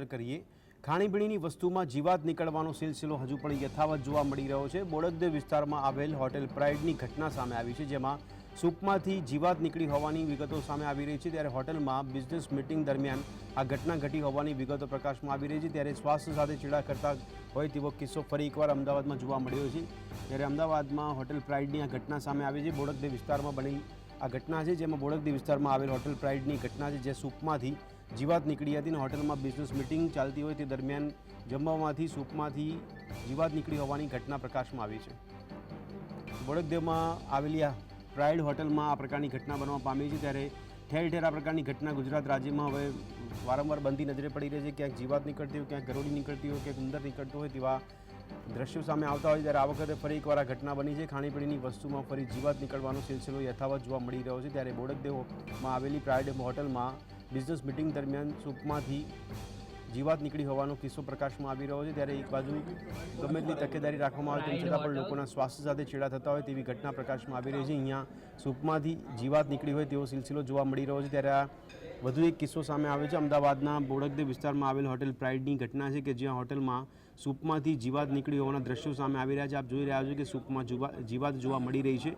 કરીએ ખાણીપીણીની વસ્તુમાં જીવાત નીકળવાનો સિલસિલો હજુ પણ યથાવત જોવા મળી રહ્યો છે। બોડકદેવ વિસ્તારમાં આવેલ હોટેલ પ્રાઇડની ઘટના સામે આવી છે, જેમાં સૂપમાંથી જીવાત નીકળી હોવાની વિગતો સામે આવી રહી છે। ત્યારે હોટેલમાં બિઝનેસ મીટિંગ દરમિયાન આ ઘટના ઘટી હોવાની વિગતો પ્રકાશમાં આવી રહી છે। ત્યારે સ્વાસ્થ્ય સાથે ચેડા કરતા હોય તેવો કિસ્સો ફરી એકવાર અમદાવાદમાં જોવા મળ્યો છે। ત્યારે અમદાવાદમાં હોટેલ પ્રાઇડની આ ઘટના સામે આવી છે। બોડકદેવ વિસ્તારમાં બનેલી આ ઘટના છે, જેમાં બોડકદેવ વિસ્તારમાં આવેલ હોટેલ પ્રાઇડની ઘટના છે, જે સૂપમાંથી જીવાત નીકળી હતી અને હોટલમાં બિઝનેસ મીટિંગ ચાલતી હોય તે દરમિયાન જમવામાંથી સૂપમાંથી જીવાત નીકળી હોવાની ઘટના પ્રકાશમાં આવી છે। બોડકદેવમાં આવેલી આ પ્રાઇડ હોટલમાં આ પ્રકારની ઘટના બનવા પામી છે। ત્યારે ઠેર ઠેર આ પ્રકારની ઘટના ગુજરાત રાજ્યમાં હવે વારંવાર બનતી નજરે પડી રહી છે। ક્યાંક જીવાત નીકળતી હોય, ક્યાંક ગરોળી નીકળતી હોય, ક્યાંક ઉંદર નીકળતો હોય તેવા દ્રશ્યો સામે આવતા હોય। ત્યારે આ વખતે ફરી એકવાર આ ઘટના બની છે। ખાણીપીણીની વસ્તુમાં ફરી જીવાત નીકળવાનો સિલસિલો યથાવત જોવા મળી રહ્યો છે। ત્યારે બોડકદેવમાં આવેલી પ્રાઇડ હોટલમાં બિઝનેસ મીટિંગ દરમિયાન સૂપમાંથી જીવાત નીકળી હોવાનો કિસ્સો પ્રકાશમાં આવી રહ્યો છે। ત્યારે એક બાજુ ગમે તેટલી તકેદારી રાખવામાં આવે તેમ છતાં પણ લોકોના સ્વાસ્થ્ય સાથે ચેડા થતા હોય તેવી ઘટના પ્રકાશમાં આવી રહી છે। અહીંયા સૂપમાંથી જીવાત નીકળી હોય તેવો સિલસિલો જોવા મળી રહ્યો છે। ત્યારે આ વધુ એક કિસ્સો સામે આવ્યો છે। અમદાવાદના બોડકદેવ વિસ્તારમાં આવેલ હોટેલ પ્રાઇડની ઘટના છે કે જ્યાં હોટલમાં સૂપમાંથી જીવાત નીકળી હોવાના દ્રશ્યો સામે આવી રહ્યા છે। આપ જોઈ રહ્યા છો કે સૂપમાં જીવાત જોવા મળી રહી છે।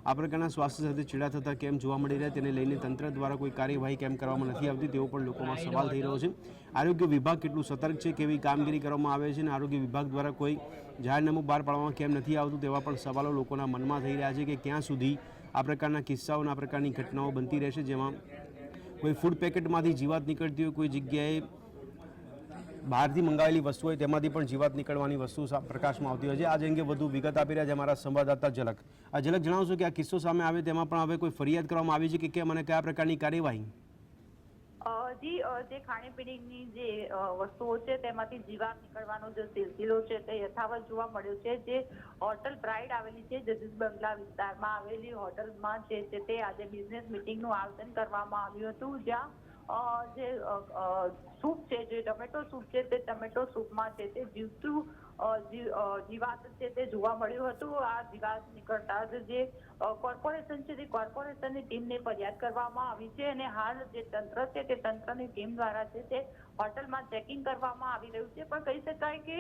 આ પ્રકારના સ્વાસ્થ્ય સાથે ચેડા થતા કેમ જોવા મળી રહ્યા તેને લઈને તંત્ર દ્વારા કોઈ કાર્યવાહી કેમ કરવામાં નથી આવતી તેવો પણ લોકોમાં સવાલ થઈ રહ્યો છે। આરોગ્ય વિભાગ કેટલું સતર્ક છે, કેવી કામગીરી કરવામાં આવે છે અને આરોગ્ય વિભાગ દ્વારા કોઈ જાહેરનામું બહાર પાડવામાં કેમ નથી આવતું તેવા પણ સવાલો લોકોના મનમાં થઈ રહ્યા છે કે ક્યાં સુધી આ પ્રકારના કિસ્સાઓ અને આ પ્રકારની ઘટનાઓ બનતી રહેશે, જેમાં કોઈ ફૂડ પેકેટમાંથી જીવાત નીકળતી હોય, કોઈ જગ્યાએ બહારથી મંગાવેલી વસ્તુ હોય તેમાંથી પણ જીવાત નીકળવાની વસ્તુ પ્રકાશમાં આવતી હોય છે। આજ અંગે વધુ વિગત આપી રહ્યા છે અમારા સંવાદદાતા ઝલક। આ ઝલક, જણાવશો કે આ કિસ્સો સામે આવે તેમાં પણ હવે કોઈ ફરિયાદ કરવામાં આવી છે કે કેમ અને કયા પ્રકારની કાર્યવાહી? જી, જે ખાણીપીણીની જે વસ્તુઓ છે તેમાંથી જીવાત નીકળવાનો જે સિલસિલો છે તે યથાવત જોવા મળ્યો છે। જે હોટલ પ્રાઇડ આવેલી છે જજીસ બંગલા વિસ્તારમાં આવેલી હોટલમાં છે તે આજે બિઝનેસ મીટિંગનું આયોજન કરવામાં આવ્યું હતું, જ્યાં જે સૂપ છે, જે ટમેટો સૂપ છે તે ટમેટો સૂપમાં છે તે જીવાત છે તે જોવા મળ્યું હતું। આ જીવાત નીકળતા જ જે કોર્પોરેશન છે તે કોર્પોરેશનની ટીમને ફરિયાદ કરવામાં આવી છે અને હાલ જે તંત્ર છે તે તંત્રની ટીમ દ્વારા છે તે હોટલમાં ચેકિંગ કરવામાં આવી રહ્યું છે। પણ કહી શકાય કે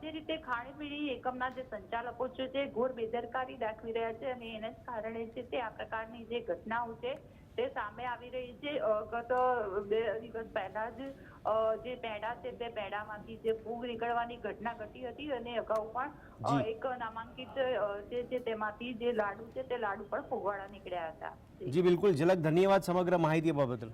જે રીતે ખાણીપીણી એકમના જે સંચાલકો છે તે ઘોર બેદરકારી દાખવી રહ્યા છે અને એના જ કારણે છે તે આ પ્રકારની જે ઘટનાઓ છે તે સામે આવી રહી છે। ગત 2 દિવસ પહેલા જ જે પેડા છે તે પેડામાંથી જે ફૂગ નીકળવાની ઘટના ઘટી હતી અને અગાઉ પણ એક નામાંકિત છે તેમાંથી જે લાડુ છે તે લાડુ પણ ફૂગવાળા નીકળ્યા હતા। જી બિલકુલ ઝલક, ધન્યવાદ સમગ્ર માહિતી આપવા બદલ।